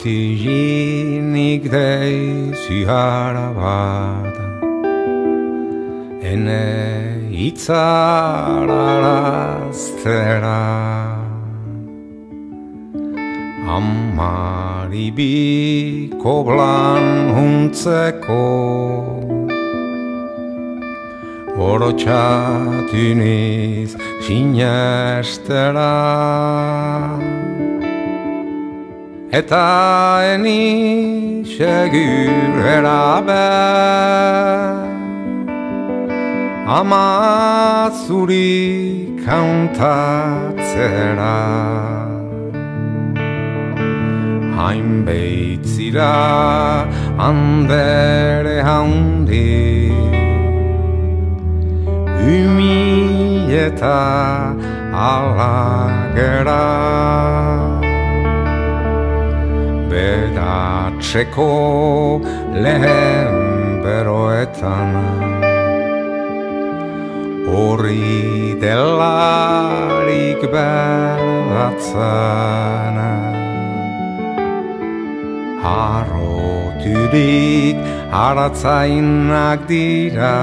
Goitiginik deizu harabada ene itzararaztera Amari biko blan huntzeko Orotxatu niz sinestera Eta eni segur erabe Ama zuri kantatzera Hainbeitzira andere handi Umi eta alagera Bedatzeko lehen beroetan Horri delarik berdatzana Harroturik haratzainak dira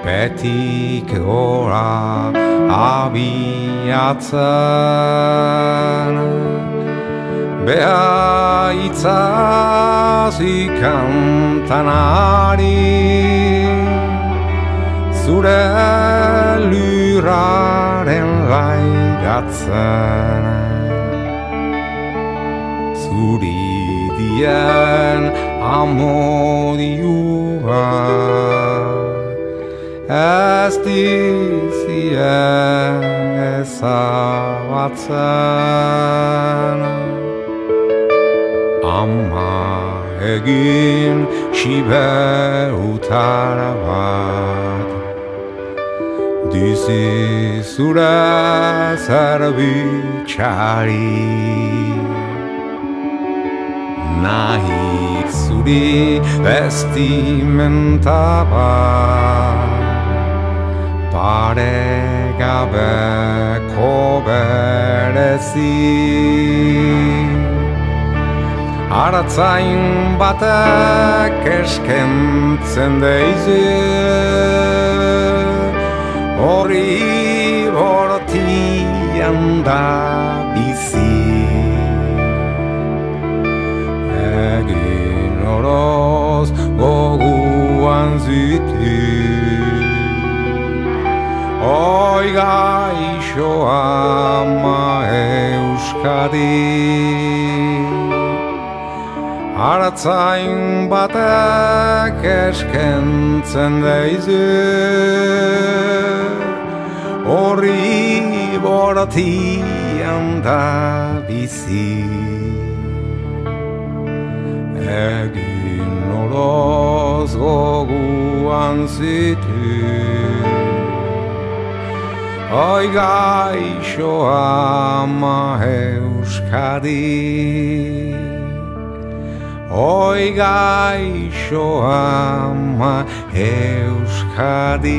Betik gora abiatzen Beha itzazi kantanari Zure lurraren laigatzen Zuri dien amodiua Ez dizien ezabatzen Ama egin sibeutara bat Dizi zure zerbitxari Nahi zuri vestimenta bat Paregabeko berezi Haratzain batek eskentzen deizu Horri bortian da bizi Egin oroz goguan zitu Oi gaixo ama Euskadi Haratzain batek eskentzen deizu Horri bortian da bizi Egin oroz goguan zitu Oi gaixo ama Euskadi Oi gaixo ama Euskadi